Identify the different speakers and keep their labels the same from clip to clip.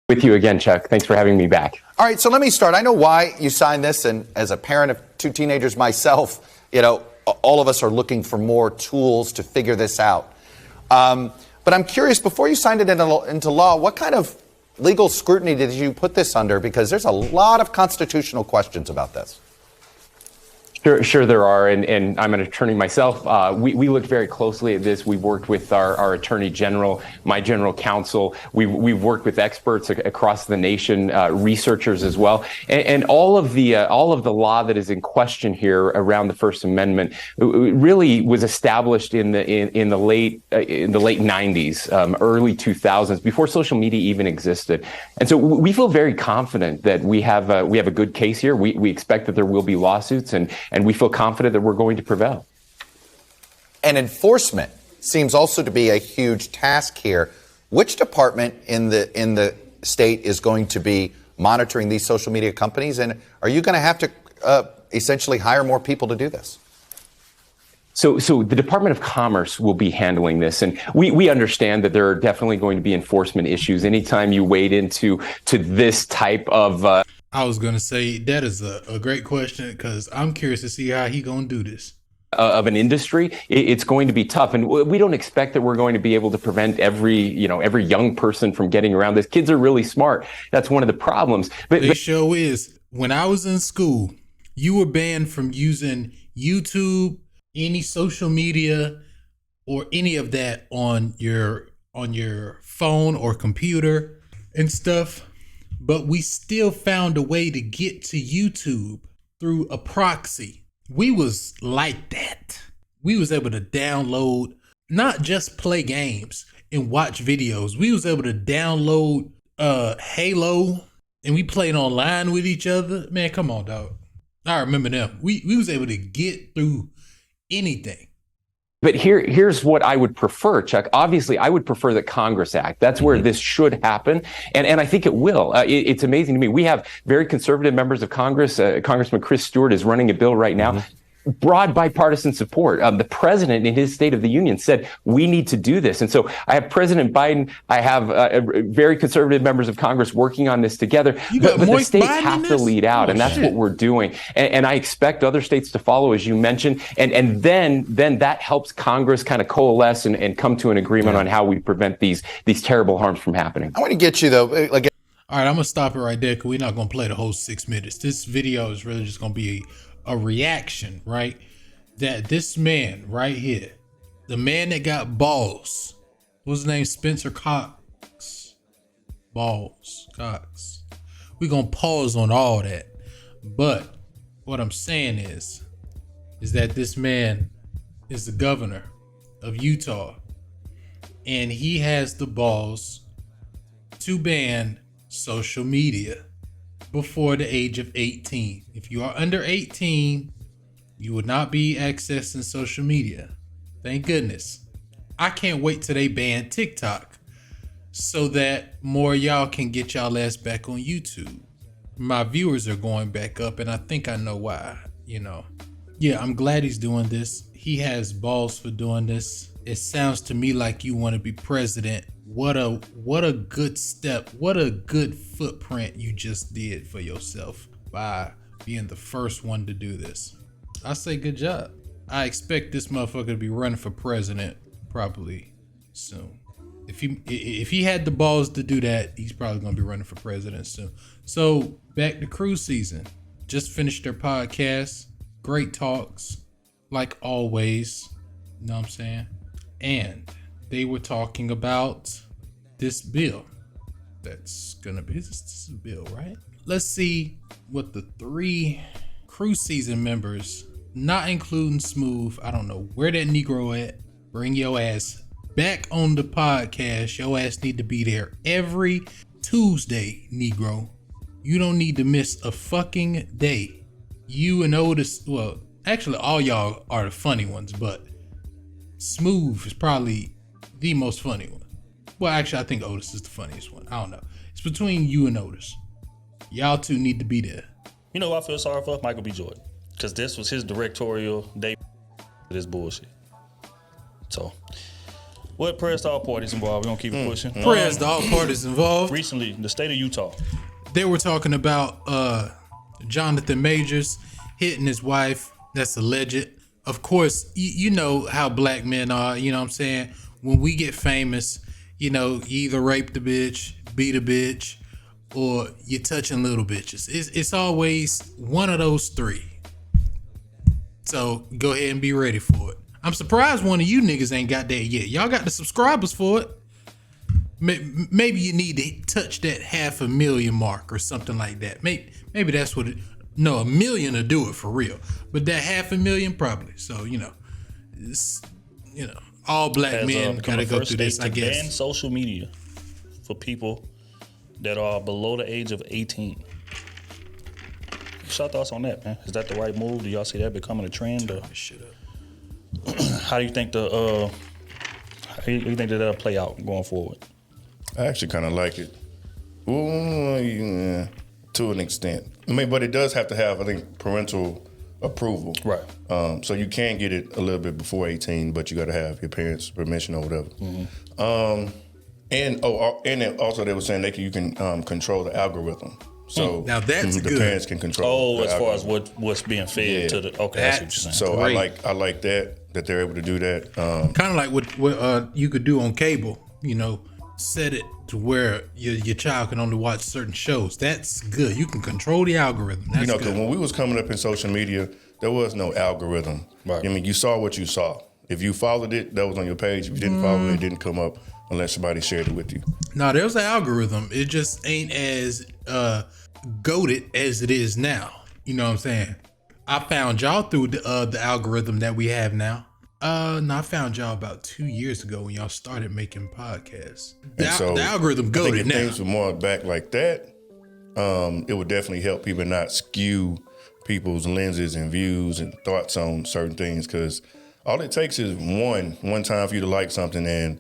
Speaker 1: With you again, Chuck. Thanks for having me back.
Speaker 2: All right, so let me start. I know why you signed this, and as a parent of two teenagers myself, all of us are looking for more tools to figure this out. But I'm curious, before you signed it into law, what kind of legal scrutiny did you put this under? Because there's a lot of constitutional questions about this.
Speaker 1: Sure there are, and I'm an attorney myself. We looked very closely at this. We've worked with our attorney general, my general counsel. We've worked with experts across the nation, researchers as well, and all of the law that is in question here around the First Amendment really was established in the late 90s, early 2000s, before social media even existed. And so we feel very confident that we have a good case here. We expect that there will be lawsuits, and we feel confident that we're going to prevail.
Speaker 2: And enforcement seems also to be a huge task here. Which department in the state is going to be monitoring these social media companies? And are you going to have to essentially hire more people to do this?
Speaker 1: So the Department of Commerce will be handling this, and we understand that there are definitely going to be enforcement issues anytime you wade into this type of.
Speaker 3: I was going to say that is a great question, because I'm curious to see how he going to do this.
Speaker 1: Of an industry, it's going to be tough, and we don't expect that we're going to be able to prevent every young person from getting around this. Kids are really smart. That's one of the problems. But
Speaker 3: show is, when I was in school, you were banned from using YouTube, any social media, or any of that on your phone or computer and stuff. But we still found a way to get to YouTube through a proxy. We was like that. We was able to download, not just play games and watch videos. We was able to download Halo, and we played online with each other. Man, come on, dog. I remember them. We was able to get through anything.
Speaker 1: But here's what I would prefer, Chuck. Obviously, I would prefer that Congress act. That's where this should happen, and I think it will. It's amazing to me. We have very conservative members of Congress. Congressman Chris Stewart is running a bill right now. Broad bipartisan support. The president in his State of the Union said we need to do this. And so I have President Biden, I have very conservative members of Congress working on this together. But the states have to lead out, and that's what we're doing. And I expect other states to follow, as you mentioned. And then that helps Congress kind of coalesce and come to an agreement on how we prevent these terrible harms from happening.
Speaker 2: I want to get you, though,
Speaker 3: all right, I'm going to stop it right there, because we're not going to play the whole 6 minutes. This video is really just going to be a reaction, right? That this man right here, the man that got balls, what's his name? Spencer Cox. Balls, Cox. We're gonna pause on all that. But what I'm saying is that this man is the governor of Utah, and he has the balls to ban social media before the age of 18. If you are under 18, you will not be accessing social media. Thank goodness. I can't wait till they ban TikTok so that more of y'all can get y'all ass back on YouTube. My viewers are going back up, and I think I know why, Yeah, I'm glad he's doing this. He has balls for doing this. It sounds to me like you want to be president. What a good step. What a good footprint you just did for yourself by being the first one to do this. I say good job. I expect this motherfucker to be running for president probably soon. If he had the balls to do that, he's probably going to be running for president soon. So back to cruise season. Just finished their podcast. Great talks, like always. You know what I'm saying? And they were talking about this bill that's gonna be this is a bill, right? Let's see what the 3 cruise season members, not including Smooth, I don't know where that Negro at. Bring your ass back on the podcast. Your ass need to be there every Tuesday, Negro. You don't need to miss a fucking day. You and Otis, well, actually all y'all are the funny ones, but Smooth is probably the most funny one. Well, actually, I think Otis is the funniest one. I don't know. It's between you and Otis. Y'all two need to be there.
Speaker 4: You know who I feel sorry for? Michael B. Jordan. Because this was his directorial day for this bullshit. So, What prayers to all parties involved? We're going to keep it pushing.
Speaker 3: Prayers to all parties involved.
Speaker 4: Recently, the state of Utah.
Speaker 3: They were talking about Jonathan Majors hitting his wife. That's alleged. Of course, you know how black men are. You know what I'm saying? When we get famous, you know, you either rape the bitch, beat a bitch, or you're touching little bitches. It's always one of those three. So go ahead and be ready for it. I'm surprised one of you niggas ain't got that yet. Y'all got the subscribers for it. Maybe you need to touch that 500,000 mark or something like that. Maybe that's what it. No, 1 million to do it for real. But that 500,000 probably. So it's, all black men gotta go through this. I guess.
Speaker 4: Ban social media for people that are below the age of 18. What's your thoughts on that, man? Is that the right move? Do y'all see that becoming a trend? Or how do you think that'll play out going forward?
Speaker 5: I actually kind of like it. Well, yeah, to an extent. I mean, but it does have to have, I think, parental approval.
Speaker 4: Right.
Speaker 5: So you can get it a little bit before 18, but you got to have your parents' permission or whatever. Mm-hmm. And then also they were saying you can control the algorithm. So
Speaker 3: now that's
Speaker 5: the
Speaker 3: good.
Speaker 5: parents can control.
Speaker 4: As far as what's being fed to the. Okay, that's what you're saying.
Speaker 5: So I like that they're able to do that.
Speaker 3: Kind of like what you could do on cable. Set it to where your child can only watch certain shows. That's good. You can control the algorithm. That's
Speaker 5: because when we was coming up in social media, there was no algorithm.
Speaker 4: Right.
Speaker 5: I mean, you saw what you saw. If you followed it, that was on your page. If you didn't follow it, it didn't come up unless somebody shared it with you.
Speaker 3: No, there's an algorithm. It just ain't as goated as it is now. You know what I'm saying? I found y'all through the algorithm that we have now. No, I found y'all about 2 years ago when y'all started making podcasts. The algorithm goated
Speaker 5: if
Speaker 3: now.
Speaker 5: things were more back like that, it would definitely help people not skew people's lenses and views and thoughts on certain things, because all it takes is one time for you to like something, and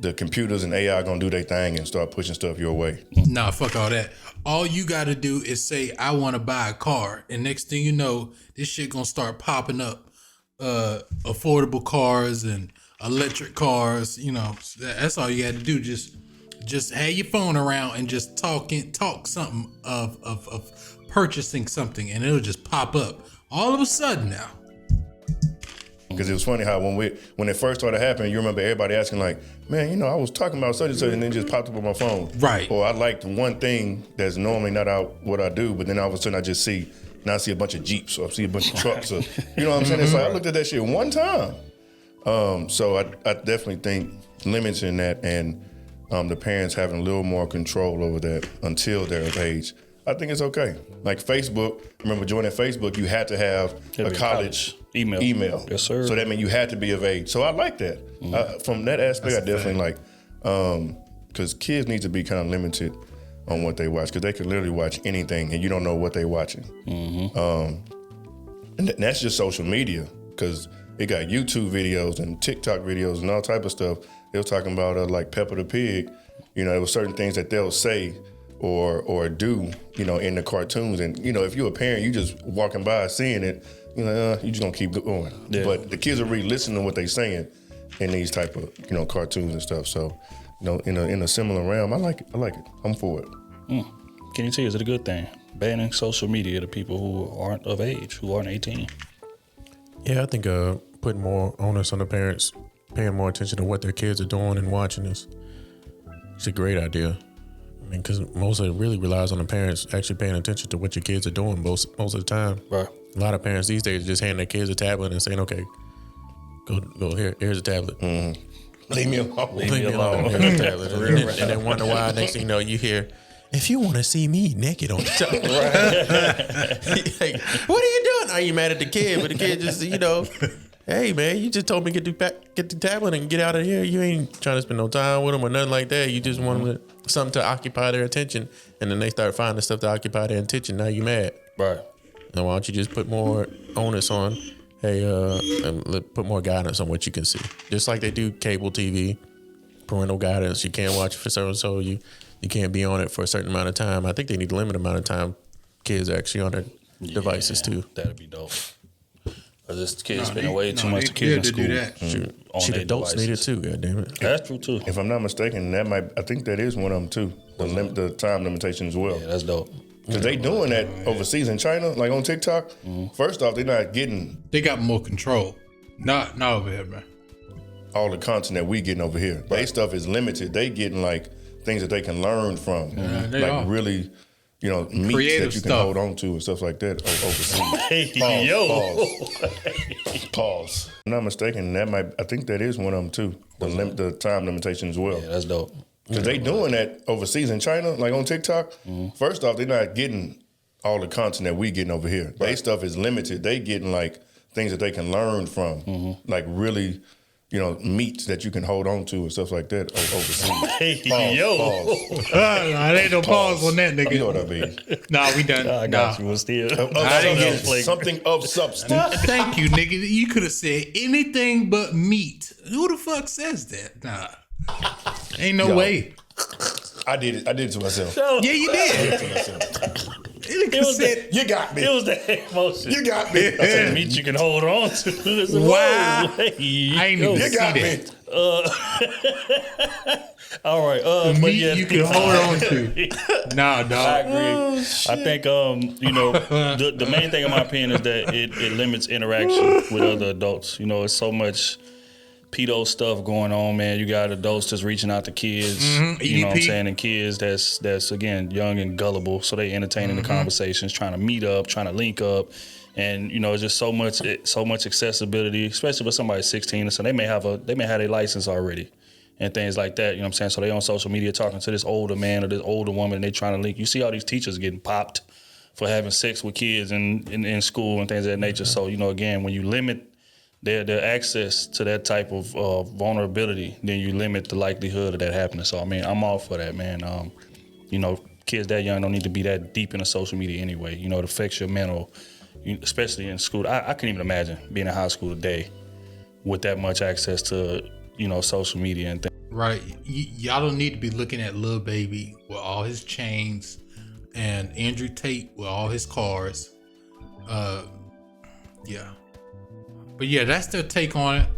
Speaker 5: the computers and AI gonna do their thing and start pushing stuff your way.
Speaker 3: Nah, fuck all that. All you gotta do is say, I wanna buy a car, and next thing you know, this shit gonna start popping up. Affordable cars and electric cars, that's all you had to do. Just have your phone around and just talk something of purchasing something, and it'll just pop up all of a sudden now.
Speaker 5: Because it was funny how when it first started happening, you remember everybody asking like, man, I was talking about such and such, and then it just popped up on my phone.
Speaker 3: Right.
Speaker 5: Or I liked one thing that's normally not out what I do, but then all of a sudden I see a bunch of Jeeps, or I see a bunch of trucks, or you know what I'm saying? It's like I looked at that shit one time. So I definitely think limiting that and the parents having a little more control over that until they're of age, I think it's okay. Like Facebook, I remember joining Facebook, you had to have a college email.
Speaker 4: Yes, sir.
Speaker 5: So that meant you had to be of age. So I like that. From that aspect, I definitely like, because kids need to be kind of limited on what they watch, because they can literally watch anything and you don't know what they're watching. Mm-hmm. And that's just social media, because it got YouTube videos and TikTok videos and all type of stuff. They were talking about like Peppa the Pig. There were certain things that they'll say or do, in the cartoons. And, if you're a parent, you just walking by seeing it, you just gonna keep going. Yeah. But the kids are really listening to what they're saying in these type of, cartoons and stuff. So, in a similar realm, I like it. I'm for it.
Speaker 4: Can you tell, is it a good thing? Banning social media to people who aren't of age, who aren't 18?
Speaker 6: Yeah, I think putting more onus on the parents, paying more attention to what their kids are doing and watching it's a great idea. I mean, because most of it really relies on the parents actually paying attention to what your kids are doing most of the time.
Speaker 4: Right.
Speaker 6: A lot of parents these days just hand their kids a tablet and saying, okay, go here's a tablet.
Speaker 5: Mm-hmm. Leave me alone.
Speaker 6: Leave me alone. Here's a tablet. And then wonder why next thing you know you hear, if you want to see me naked on the tablet. Like, what are you doing? Are you mad at the kid? But the kid just, hey man, you just told me get the tablet and get out of here. You ain't trying to spend no time with them or nothing like that. You just want something to occupy their attention, and then they start finding stuff to occupy their attention. Now you mad.
Speaker 4: Right.
Speaker 6: Now why don't you just put more onus on? Hey, put more guidance on what you can see. Just like they do cable TV, parental guidance. You can't watch it for so you can't be on it for a certain amount of time. I think they need to limit the amount of time kids are actually on their devices too.
Speaker 4: That'd be dope. Cause this kids spending way too much kids in school.
Speaker 3: Do that.
Speaker 6: Shoot, adults need it too. God damn it.
Speaker 4: That's true too.
Speaker 5: If I'm not mistaken, I think that is one of them too. The time limitation as well.
Speaker 4: Yeah, that's dope.
Speaker 5: Because they doing that overseas in China, like on TikTok. First off, they're not getting
Speaker 3: They got more control. Not over here, man.
Speaker 5: all the content that we getting over here. They stuff is limited. They getting like things that they can learn from,
Speaker 3: they
Speaker 5: like
Speaker 3: are.
Speaker 5: really, meats
Speaker 3: Creative
Speaker 5: that you can
Speaker 3: stuff.
Speaker 5: hold on to and stuff like that overseas.
Speaker 4: Hey,
Speaker 5: Pause. If I'm not mistaken, I think that is one of them too. The time limitation as well.
Speaker 4: Yeah, that's dope.
Speaker 5: Because they doing that overseas in China, like on TikTok. First off, they're not getting all the content that we getting over here. They stuff is limited. They getting like things that they can learn from, like really, meats that you can hold on to and stuff like that overseas.
Speaker 4: Hey,
Speaker 5: Pause.
Speaker 3: There ain't no pause on that, nigga.
Speaker 5: You know what I mean?
Speaker 3: Nah, we done.
Speaker 4: I got you. Still.
Speaker 5: Something of substance.
Speaker 3: Thank you, nigga. You could have said anything but meat. Who the fuck says that? Nah. Ain't no way.
Speaker 5: I did it to myself.
Speaker 3: Yeah, you did. Nigga said,
Speaker 5: You got me.
Speaker 4: It was the emotion.
Speaker 5: You got me.
Speaker 4: I said, meat you can hold on to. I said,
Speaker 3: wow.
Speaker 4: whoa, hey,
Speaker 3: I ain't even
Speaker 5: You
Speaker 3: see
Speaker 5: got me.
Speaker 3: that.
Speaker 4: all right.
Speaker 3: The
Speaker 4: But
Speaker 3: meat
Speaker 4: yeah,
Speaker 3: you can hold on to. Nah,
Speaker 4: I
Speaker 3: dog.
Speaker 4: agree. I think the main thing in my opinion is that it limits interaction with other adults. It's so much pedo stuff going on, man. You got adults just reaching out to kids, you know what I'm
Speaker 3: EDP.
Speaker 4: saying, and kids that's again young and gullible, so they entertaining the conversations, trying to meet up, trying to link up, and it's just so much accessibility, especially with somebody 16, so they may have their license already and things like that. You know what I'm saying? So they on social media talking to this older man or this older woman, and they trying to link. You see all these teachers getting popped for having sex with kids in school and things of that nature. So again, when you limit their access to that type of vulnerability, then you limit the likelihood of that happening. So, I mean, I'm all for that, man. Kids that young don't need to be that deep into social media anyway. It affects your mental, especially in school. I couldn't even imagine being in high school today with that much access to, social media and things.
Speaker 3: Right. Y'all don't need to be looking at Lil Baby with all his chains and Andrew Tate with all his cars. Yeah. But yeah, that's their take on it.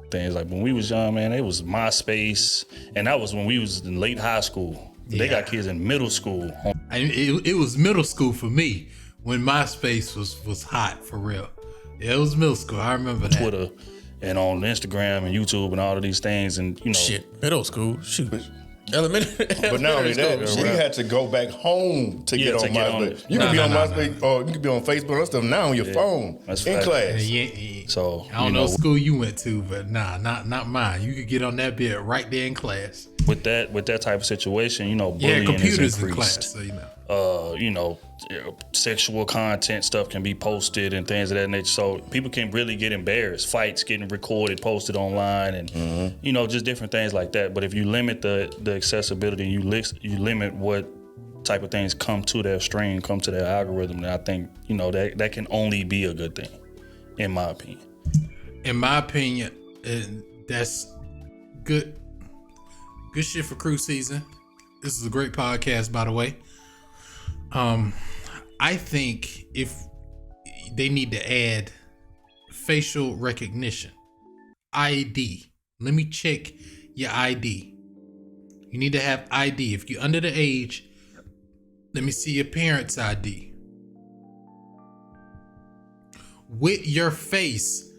Speaker 4: Things like when we was young, man, it was MySpace, and that was when we was in late high school. They got kids in middle school.
Speaker 3: It was middle school for me when MySpace was hot for real. Yeah, it was middle school. I remember that.
Speaker 4: Twitter and on Instagram and YouTube and all of these things, and
Speaker 6: Shit, middle school. Shoot. Elementary.
Speaker 5: But not only that, we had to go back home to get on MySpace. You can be on MySpace or you can be on Facebook and stuff now on your phone
Speaker 4: That's
Speaker 5: in
Speaker 4: fact.
Speaker 5: class.
Speaker 3: Yeah.
Speaker 4: So
Speaker 3: I don't know what school you went to, but not mine. You could get on that bit right there in class.
Speaker 4: with that type of situation, bullying
Speaker 3: Yeah, computers
Speaker 4: is
Speaker 3: in class,
Speaker 4: increased.
Speaker 3: so
Speaker 4: Sexual content stuff can be posted and things of that nature. So people can really get embarrassed. Fights getting recorded, posted online, and just different things like that. But if you limit the accessibility, and you limit what type of things come to their stream, come to their algorithm, then I think that can only be a good thing, in my opinion.
Speaker 3: In my opinion, that's good shit for cruise season. This is a great podcast, by the way. I think if they need to add facial recognition, ID. Let me check your ID. You need to have ID. If you're under the age, let me see your parents' ID. With your face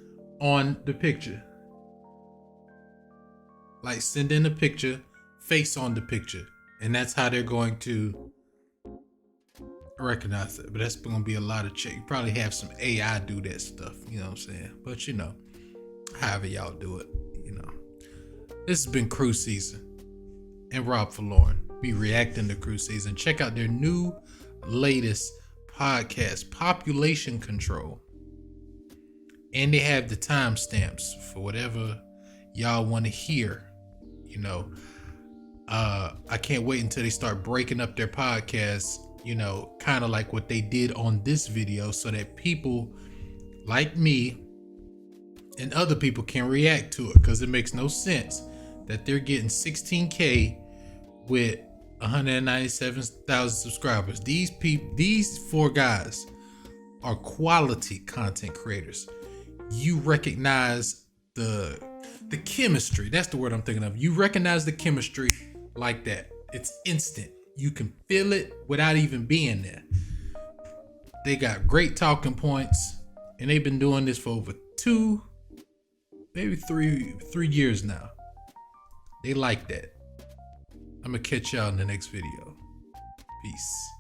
Speaker 3: on the picture. Like send in a picture, face on the picture. And that's how they're going to recognize it. But that's going to be a lot of check. You probably have some AI do that stuff. You know what I'm saying? But however y'all do it, This has been Cruise Season. And Rob Forlorn. Be reacting to Cruise Season. Check out their new latest podcast, Population Control. And they have the timestamps for whatever y'all want to hear. I can't wait until they start breaking up their podcasts, kind of like what they did on this video, so that people like me and other people can react to it, because it makes no sense that they're getting 16K with 197,000 subscribers. These 4 guys are quality content creators. You recognize the chemistry. That's the word I'm thinking of. You recognize the chemistry like that. It's instant. You can feel it without even being there. They got great talking points, and they've been doing this for over 2, maybe 3 years now. They like that. I'm gonna catch y'all in the next video. Peace.